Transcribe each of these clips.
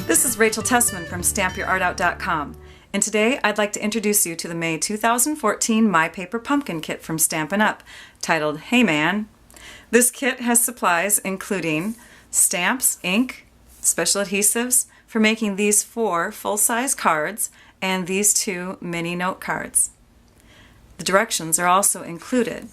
This is Rachel Tessman from StampYourArtOut.com, and today I'd like to introduce you to the May 2014 My Paper Pumpkin Kit from Stampin' Up, titled Hey Man. This kit has supplies including stamps, ink, special adhesives for making these 4 full-size cards and these 2 mini note cards. The directions are also included.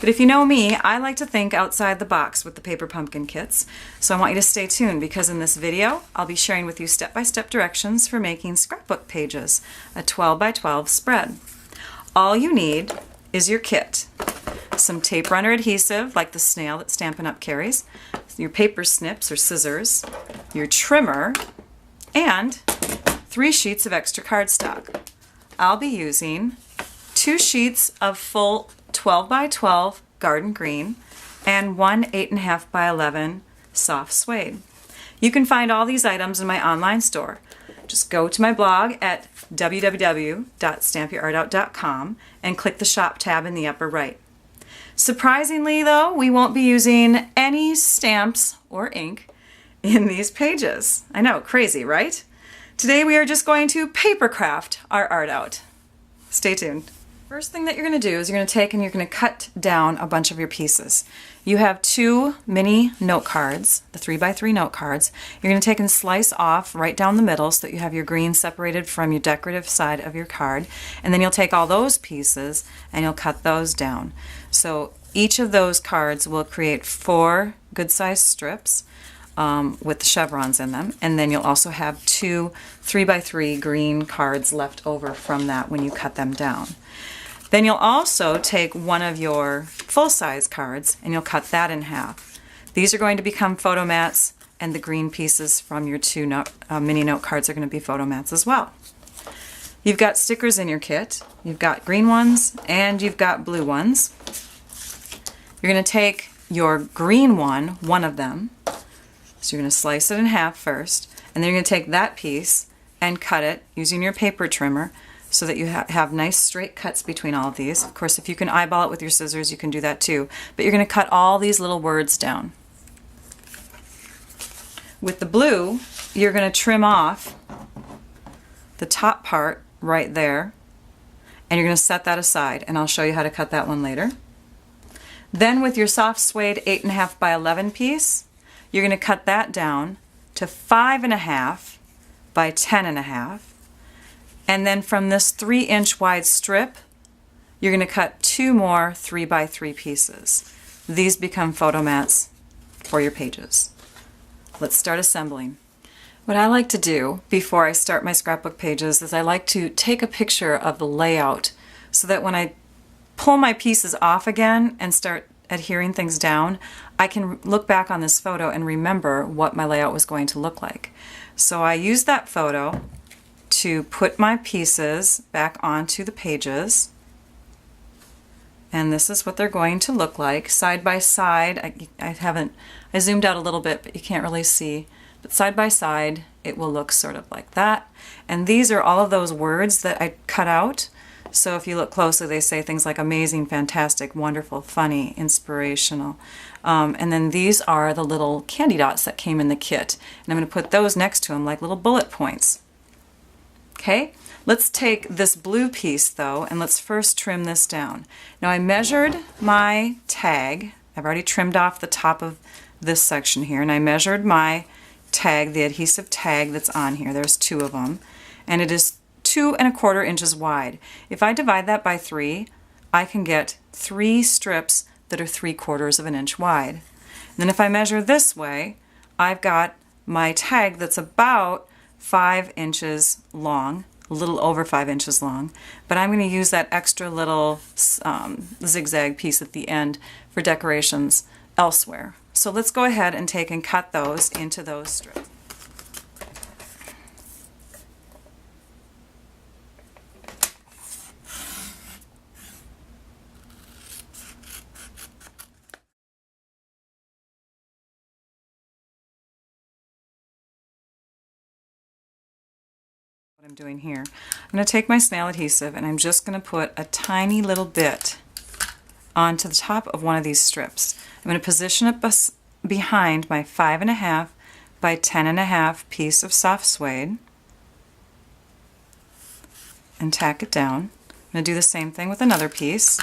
But if you know me, I like to think outside the box with the paper pumpkin kits, so I want you to stay tuned because in this video I'll be sharing with you step-by-step directions for making scrapbook pages, a 12 by 12 spread. All you need is your kit, some tape runner adhesive like the snail that Stampin' Up carries, your paper snips or scissors, your trimmer, and 3 sheets of extra cardstock. I'll be using 2 sheets of full 12 by 12 garden green and 1 8.5 by 11 soft suede. You can find all these items in my online store. Just go to my blog at www.stampyourout.com and click the shop tab in the upper right. Surprisingly though, we won't be using any stamps or ink in these pages. I know, crazy, right? Today we are just going to papercraft our art out. Stay tuned. First thing that you're going to do is you're going to take and you're going to cut down a bunch of your pieces. You have 2 mini note cards, the 3 by 3 note cards. You're going to take and slice off right down the middle so that you have your green separated from your decorative side of your card. And then you'll take all those pieces and you'll cut those down. So each of those cards will create 4 good-sized strips with the chevrons in them. And then you'll also have 2 3 by 3 green cards left over from that when you cut them down. Then you'll also take one of your full-size cards and you'll cut that in half. These are going to become photo mats, and the green pieces from your 2 mini note cards are going to be photo mats as well. You've got stickers in your kit. You've got green ones and you've got blue ones. You're going to take your green one of them, so you're going to slice it in half first, and then you're going to take that piece and cut it using your paper trimmer so that you have nice straight cuts between all of these. Of course, if you can eyeball it with your scissors, you can do that too. But you're going to cut all these little words down. With the blue, you're going to trim off the top part right there, and you're going to set that aside, and I'll show you how to cut that one later. Then with your soft suede 8.5 by 11 piece, you're going to cut that down to 5.5 by 10.5. And then from this 3-inch wide strip, you're going to cut 2 more 3 by 3 pieces. These become photo mats for your pages. Let's start assembling. What I like to do before I start my scrapbook pages is I like to take a picture of the layout so that when I pull my pieces off again and start adhering things down, I can look back on this photo and remember what my layout was going to look like. So I use that photo to put my pieces back onto the pages, and this is what they're going to look like side by side. I zoomed out a little bit, but you can't really see, but side by side it will look sort of like that. And these are all of those words that I cut out. So if you look closely, they say things like amazing, fantastic, wonderful, funny, inspirational. And then these are the little candy dots that came in the kit, and I'm going to put those next to them like little bullet points. Okay, let's take this blue piece though, and let's first trim this down. Now I measured my tag. I've already trimmed off the top of this section here, and I measured my tag, the adhesive tag that's on here. There's 2 of them, and it is 2 1/4 inches wide. If I divide that by 3, I can get 3 strips that are 3/4 of an inch wide. And then if I measure this way, I've got my tag that's about 5 inches long, a little over 5 inches long, but I'm going to use that extra little zigzag piece at the end for decorations elsewhere. So let's go ahead and take and cut those into those strips. What I'm doing here. I'm going to take my snail adhesive and I'm just going to put a tiny little bit onto the top of one of these strips. I'm going to position it behind my 5.5 by 10.5 piece of soft suede and tack it down. I'm going to do the same thing with another piece.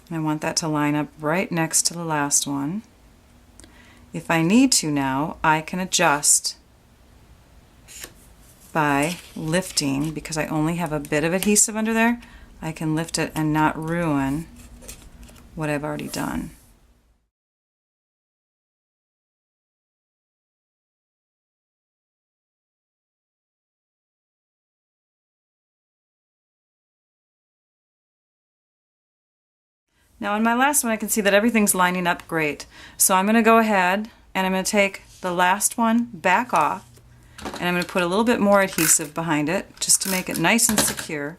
And I want that to line up right next to the last one. If I need to now, I can adjust by lifting, because I only have a bit of adhesive under there. I can lift it and not ruin what I've already done. Now on my last one I can see that everything's lining up great. So I'm going to go ahead and I'm going to take the last one back off and I'm going to put a little bit more adhesive behind it just to make it nice and secure.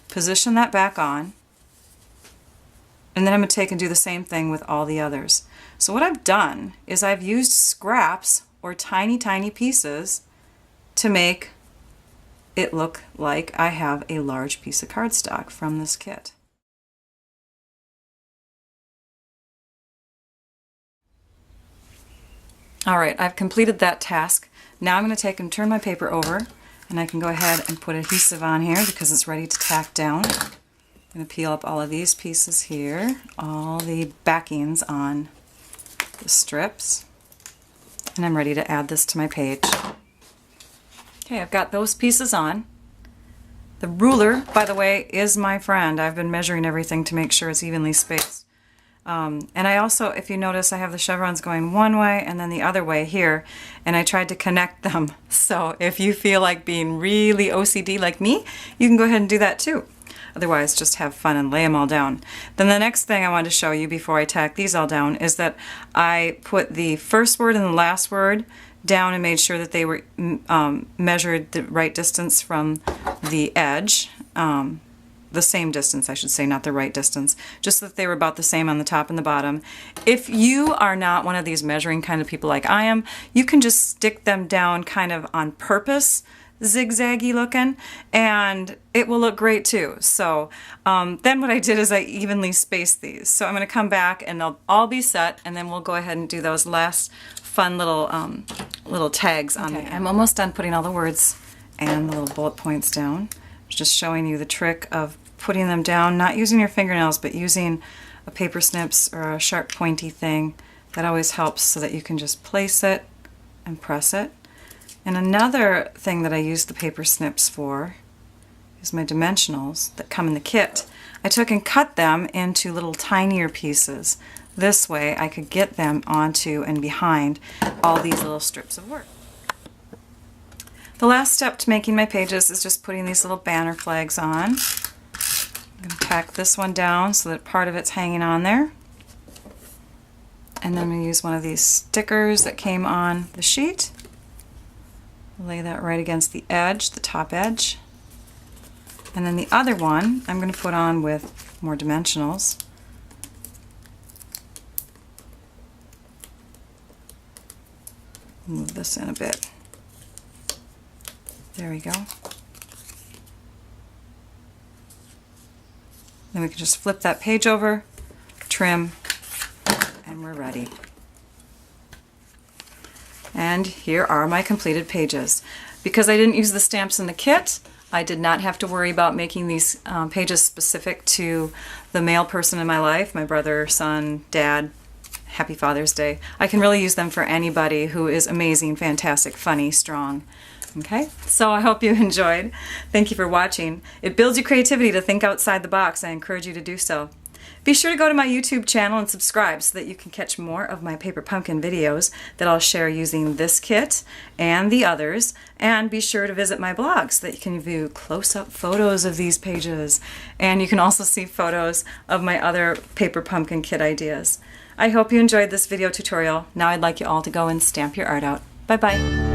Position that back on, and then I'm going to take and do the same thing with all the others. So what I've done is I've used scraps or tiny pieces to make it look like I have a large piece of cardstock from this kit. Alright, I've completed that task. Now I'm going to take and turn my paper over, and I can go ahead and put adhesive on here because it's ready to tack down. I'm going to peel up all of these pieces here, all the backings on the strips, and I'm ready to add this to my page. Okay, I've got those pieces on. The ruler, by the way, is my friend. I've been measuring everything to make sure it's evenly spaced. And I also, if you notice, I have the chevrons going one way and then the other way here, and I tried to connect them. So if you feel like being really OCD like me, you can go ahead and do that too. Otherwise, just have fun and lay them all down. Then the next thing I wanted to show you before I tack these all down is that I put the first word and the last word down and made sure that they were measured the right distance from the edge. The same distance, I should say, not the right distance, just that they were about the same on the top and the bottom. If you are not one of these measuring kind of people like I am, you can just stick them down kind of on purpose, zigzaggy looking, and it will look great too. So then what I did is I evenly spaced these. So I'm going to come back and they'll all be set, and then we'll go ahead and do those last fun little tags on there. I'm almost done putting all the words and the little bullet points down. Just showing you the trick of putting them down, not using your fingernails, but using a paper snips or a sharp pointy thing. That always helps, so that you can just place it and press it. And another thing that I use the paper snips for is my dimensionals that come in the kit. I took and cut them into little tinier pieces. This way I could get them onto and behind all these little strips of work. The last step to making my pages is just putting these little banner flags on. I'm going to tack this one down so that part of it's hanging on there. And then I'm going to use one of these stickers that came on the sheet. Lay that right against the edge, the top edge. And then the other one I'm going to put on with more dimensionals. Move this in a bit. There we go. Then we can just flip that page over, trim, and we're ready. And here are my completed pages. Because I didn't use the stamps in the kit, I did not have to worry about making these pages specific to the male person in my life, my brother, son, dad. Happy Father's Day. I can really use them for anybody who is amazing, fantastic, funny, strong. Okay, so I hope you enjoyed. Thank you for watching. It builds your creativity to think outside the box. I encourage you to do so. Be sure to go to my YouTube channel and subscribe so that you can catch more of my paper pumpkin videos that I'll share using this kit and the others. And be sure to visit my blog so that you can view close-up photos of these pages. And you can also see photos of my other paper pumpkin kit ideas. I hope you enjoyed this video tutorial. Now I'd like you all to go and stamp your art out. Bye-bye.